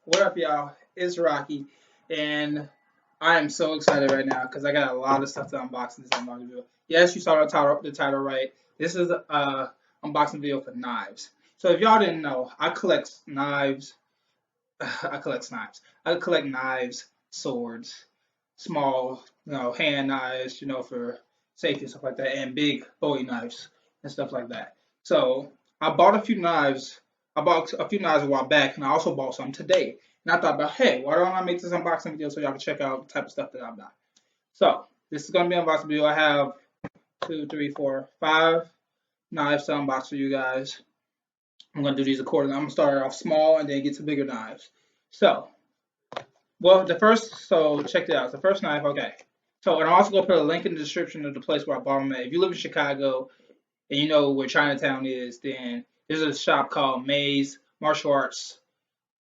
What up, y'all? It's Rocky, and I am so excited right now because I got a lot of stuff to unbox in this unboxing video. Yes, you saw the title right. This is a unboxing video for knives. So if y'all didn't know, I collect knives. I collect knives. I collect knives, swords, small, hand knives, for safety and stuff like that, and big Bowie knives and stuff like that. So I bought a few knives. I bought a few knives a while back, and I also bought some today. And I thought about, hey, why don't I make this unboxing video so y'all can check out the type of stuff that I buy. So this is gonna be an unboxing video. I have 5 knives to unbox for you guys. I'm gonna do these accordingly. I'm gonna start off small and then get to bigger knives. So so check it out. The first knife, okay. So, and I'm also gonna put a link in the description of the place where I bought them at. If you live in Chicago and you know where Chinatown is, then there's a shop called May's Martial Arts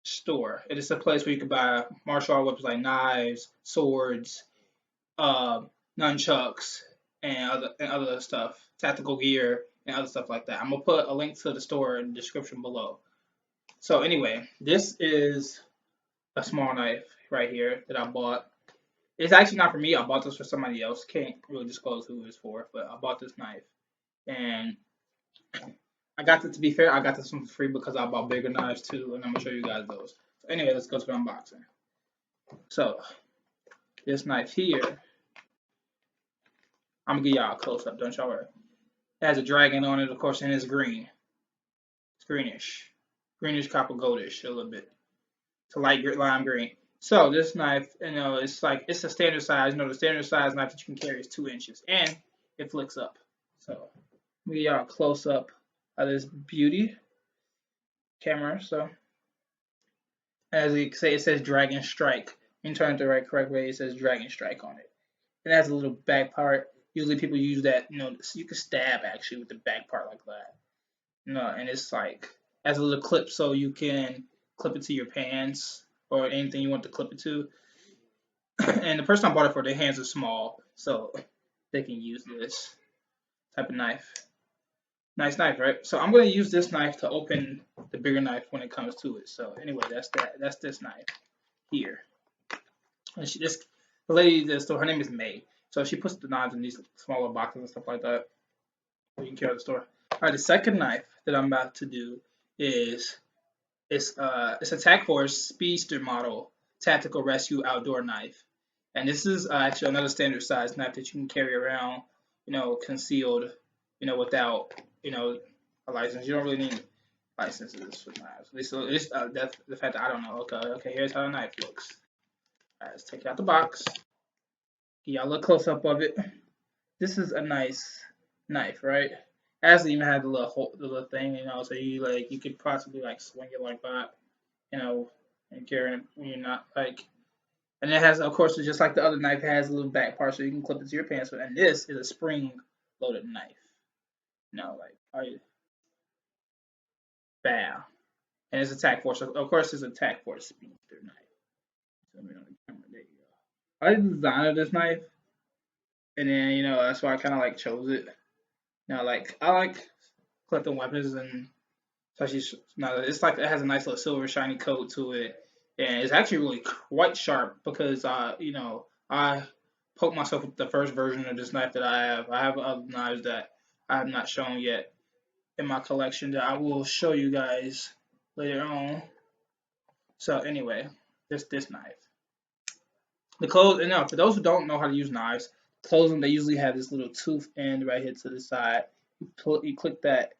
Store. It is a place where you can buy martial art weapons like knives, swords, uh, nunchucks, and other stuff, tactical gear, and other stuff like that. I'm gonna put a link to the store in the description below. So anyway, this is a small knife right here that I bought. It's actually not for me. I bought this for somebody else. Can't really disclose who it's for, but I bought this knife, and I got this. To be fair, I got this one for free because I bought bigger knives too, and I'm gonna show you guys those. So anyway, let's go to the unboxing. So this knife here, I'm gonna give y'all a close up. Don't y'all worry. It has a dragon on it, of course, and it's green. It's greenish copper goldish a little bit. It's a light lime green. So this knife, it's a standard size. The standard size knife that you can carry is 2 inches, and it flicks up. So let me give y'all a close up of this beauty camera. So as you can say, it says Dragon Strike. When you turn it the correct way, it says Dragon Strike on it. It has a little back part. Usually people use that, so you can stab actually with the back part like that. And it's like has a little clip so you can clip it to your pants or anything you want to clip it to. And the person I bought it for, their hands are small, so they can use this type of knife. Nice knife, right? So I'm going to use this knife to open the bigger knife when it comes to it. So anyway, that's that. That's this knife here. And the lady at the store, her name is May. So she puts the knives in these smaller boxes and stuff like that. So you can carry the store. All right, the second knife that I'm about to do is it's a Tac Force Speedster model tactical rescue outdoor knife, and this is actually another standard size knife that you can carry around, concealed, without a license. You don't really need licenses for knives. So that's the fact that I don't know. Okay. Here's how the knife looks. All right, let's take it out the box. Give y'all a little close up of it. This is a nice knife, right? It doesn't even have the little thing, so you could possibly swing it like that, and carry it when you're not and it has, of course, just like the other knife, it has a little back part so you can clip it to your pants with. And this is a spring loaded knife. Bam. And it's a Tac Force. Of course, it's a Tac Force Speedster knife. So let me on the camera. There you go. I like the design of this knife, and then that's why I kind of chose it. I like collecting weapons, and especially it's it has a nice little silver shiny coat to it, and it's actually really quite sharp because I poked myself with the first version of this knife that I have. I have other knives that I have not shown yet in my collection that I will show you guys later on. So anyway, this knife. The close, and now for those who don't know how to use knives, closing they usually have this little tooth end right here to the side. You click that,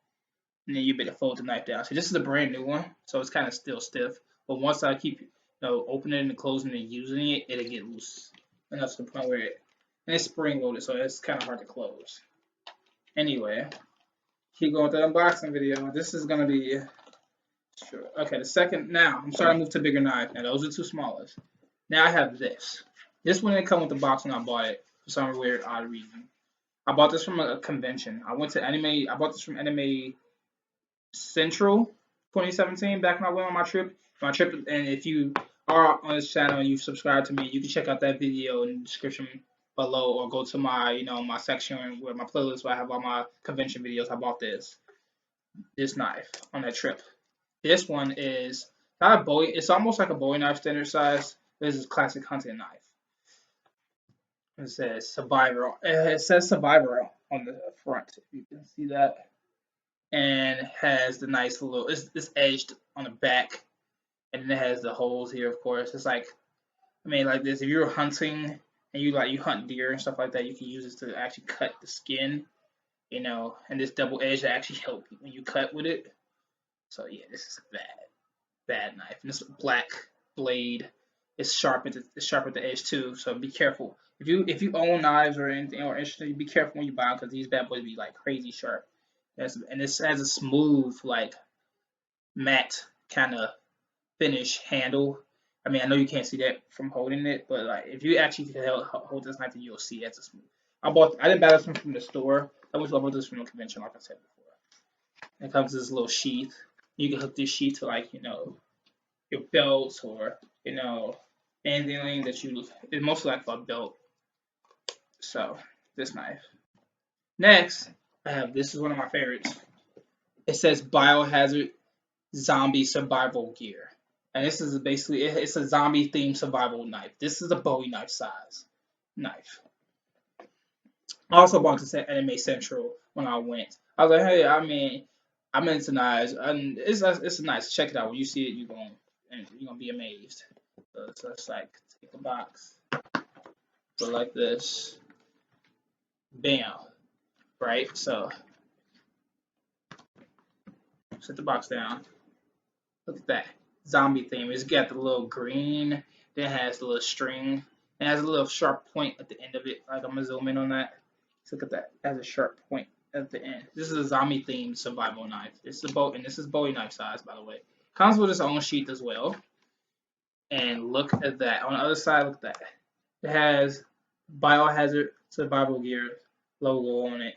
and then you better fold the knife down. So this is a brand new one, so it's kind of still stiff. But once I keep opening and closing and using it, it'll get loose enough to the point where and it's spring loaded, so it's kind of hard to close. Anyway, keep going with the unboxing video. This is gonna be sure. Okay, the second now I'm starting to move to bigger knife. Now those are two smallest. Now I have this. This one didn't come with the box when I bought it for some weird odd reason. I bought this from a convention. I went to anime. I bought this from Anime Central 2017 back when I went on my trip. And if you are on this channel and you subscribe to me, you can check out that video in the description below, or go to my my section where my playlist where I have all my convention videos. I bought this knife on that trip. This one is Not a Bowie. It's almost like a Bowie knife standard size. This is classic hunting knife. It says survivor. It says survivor on the front. If you can see that, and has the nice little. It's edged on the back, and then it has the holes here. Of course, it's like like this. If you're hunting and you hunt deer and stuff like that, you can use this to actually cut the skin. And this double edge to actually help when you cut with it. So yeah, this is a bad knife. And this black blade is sharp at the edge too. So be careful. If you own knives or anything or interested, be careful when you buy them because these bad boys be like crazy sharp. And this has a smooth like matte kind of finish handle. I know you can't see that from holding it, but like if you actually hold this knife, then you'll see it's a smooth. I didn't buy this one from the store. I bought this from the convention, like I said before. It comes with this little sheath. You can hook this sheath to your belts or anything that you. It's mostly like for a belt. So this knife. Next, I have this is one of my favorites. It says Biohazard Zombie Survival Gear. And this is basically, it's a zombie themed survival knife. This is a Bowie knife size knife. I also bought this at Anime Central when I went. I was like, hey, I'm into knives, and it's nice. Check it out. When you see it, you're gonna be amazed. So it's like take a box, go like this, bam, right? So set the box down. Look at that zombie theme. It's got the little green. Then it has the little string. It has a little sharp point at the end of it. Like I'm gonna zoom in on that. So look at that. It has a sharp point at the end. This is a zombie themed survival knife. This is Bowie knife size, by the way. Comes with its own sheath as well. And look at that. On the other side, look at that. It has Biohazard Survival Gear logo on it.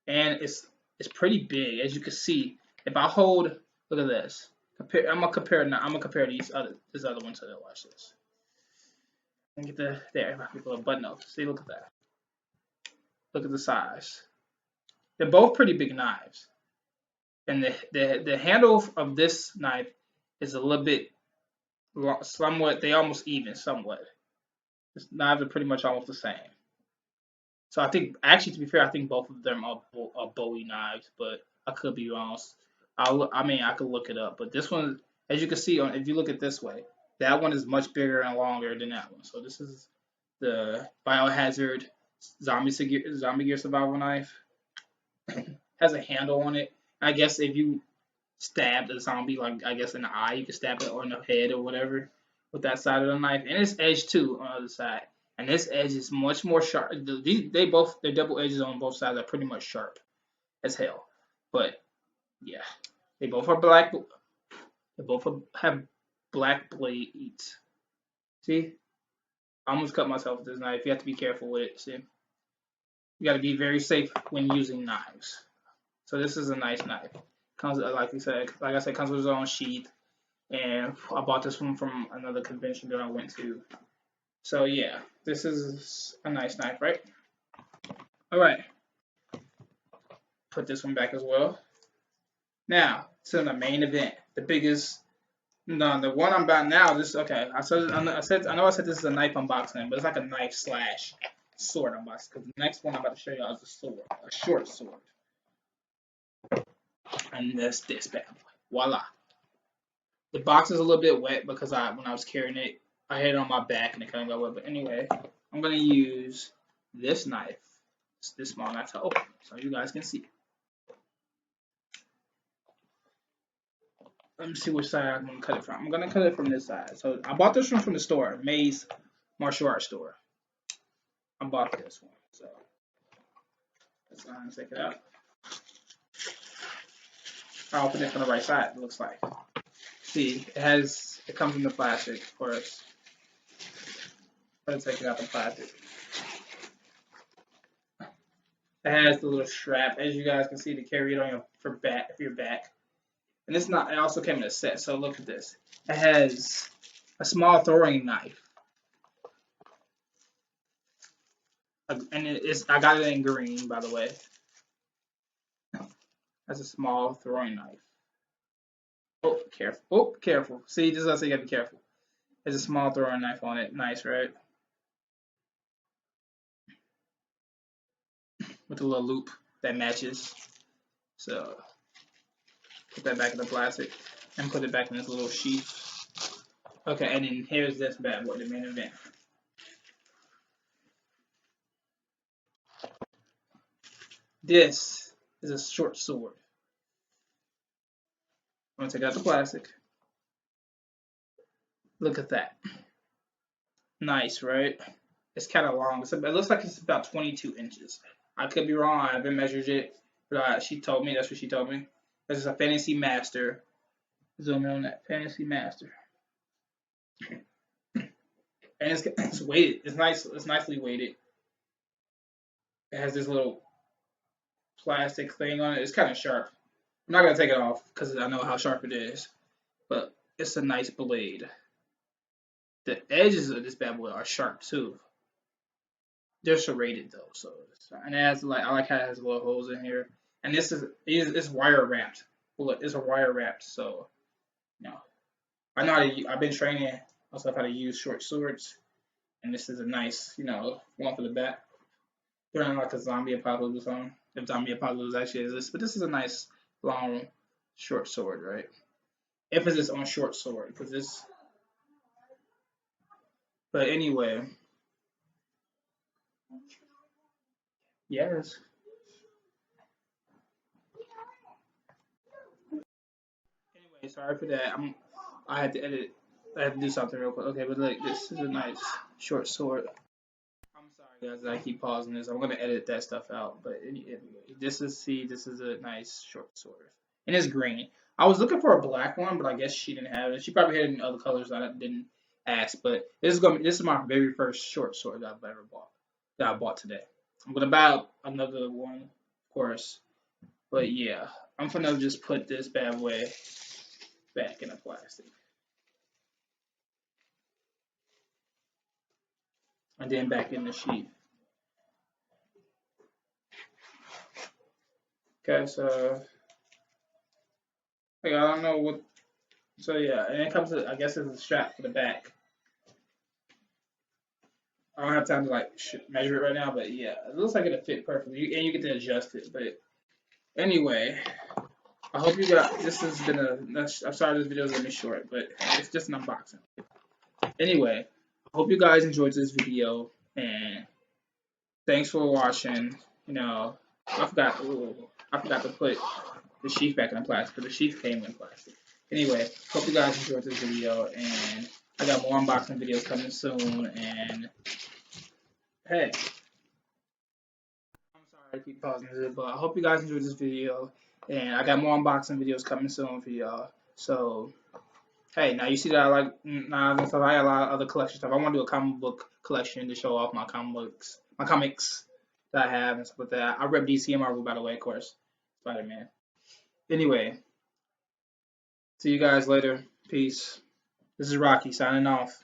And it's pretty big, as you can see. If I hold, look at this. I'm gonna compare this other one to it. Watch this. And get there. I put a button up. See, look at that. Look at the size. They're both pretty big knives. And the handle of this knife is a little bit somewhat, they almost even somewhat. These knives are pretty much almost the same. So I think, actually, to be fair, I think both of them are Bowie knives, but I could be wrong. I could look it up, but this one, as you can see, if you look at this way, that one is much bigger and longer than that one. So this is the Biohazard Zombie Gear Survival Knife. Has a handle on it. I guess if you stabbed a zombie, like I guess in the eye, you can stab it, or in the head or whatever with that side of the knife. And it's edge too on the other side. And this edge is much more sharp. Their double edges on both sides are pretty much sharp as hell. But yeah, they both are black. They both have black blades. See, I almost cut myself with this knife. You have to be careful with it. See, you got to be very safe when using knives. So this is a nice knife. Comes, like I said, comes with its own sheath. And I bought this one from another convention that I went to. So yeah, this is a nice knife, right? All right. Put this one back as well. Now to the main event, the biggest. No, the one I'm about now. Okay. I know I said this is a knife unboxing, but it's like a knife slash sword unboxing. Because the next one I'm about to show you is a sword, a short sword. And that's this bad boy. Voila. The box is a little bit wet because when I was carrying it, I had it on my back and it kind of got wet. But anyway, I'm going to use this knife, this small knife, to open it so you guys can see. Let me see which side I'm going to cut it from. I'm going to cut it from this side. So I bought this one from the store, May's Martial Arts store. I bought this one. So let's go ahead and take it out. I'll open it from the right side, it looks like. See, it comes in the plastic, of course. Let's take it out the plastic. It has the little strap, as you guys can see, to carry it on your back. And it also came in a set, so look at this. It has a small throwing knife. And I got it in green, by the way. That's a small throwing knife. Oh, careful. Oh, careful. See, this is what I say you gotta be careful. There's a small throwing knife on it. Nice, right? With a little loop that matches. So put that back in the plastic and put it back in this little sheath. Okay, and then here's this bad boy, the main event. This is a short sword. I'm gonna take out the plastic. Look at that. Nice, right? It's kind of long. It looks like it's about 22 inches. I could be wrong. I haven't measured it, but she told me. That's what she told me. This is a Fantasy Master. Zoom in on that. Fantasy Master. And it's weighted. It's nice. It's nicely weighted. It has this little plastic thing on it. It's kind of sharp. I'm not gonna take it off because I know how sharp it is, but it's a nice blade. The edges of this bad boy are sharp too. They're serrated though, so and it has I like how it has little holes in here. And this is it's wire wrapped. Look, it's a wire wrapped, so you know I know how to. I've been training myself how to use short swords, and this is a nice one for the back. During like a zombie apocalypse or something, if zombie apocalypse actually exists, but this is a nice long short sword, right? Emphasis on short sword because this. But anyway, yes. Anyway, sorry for that. I had to edit. I had to do something real quick. Okay, but look, this is a nice short sword. I'm sorry, guys, that I keep pausing this. I'm gonna edit that stuff out. But anyway, this is a nice short sword, and it's green. I was looking for a black one, but I guess she didn't have it. She probably had it in other colors that I didn't ask. But this is my very first short sword that I've ever bought. That I bought today. I'm gonna buy another one, of course. But yeah, I'm gonna just put this bad boy back in the plastic. And then back in the sheet. Okay, so like, I don't know what. So yeah, and it comes to I guess it's a strap for the back. I don't have time to like measure it right now, but yeah, it looks like it'll fit perfectly, and you get to adjust it. But anyway, I hope you got. This has been I'm sorry this video is gonna be short, but it's just an unboxing. Anyway, I hope you guys enjoyed this video, and thanks for watching. I forgot. I forgot to put the sheath back in the plastic, but the sheath came in plastic. Anyway, hope you guys enjoyed this video, and I got more unboxing videos coming soon. And hey, I'm sorry I keep pausing this, but I hope you guys enjoyed this video, and I got more unboxing videos coming soon for y'all. So hey, now you see that I like I got a lot of other collection stuff. I want to do a comic book collection to show off my comics that I have and stuff like that. I rep DC and Marvel, by the way, of course, Spider-Man. Anyway, see you guys later. Peace. This is Rocky signing off.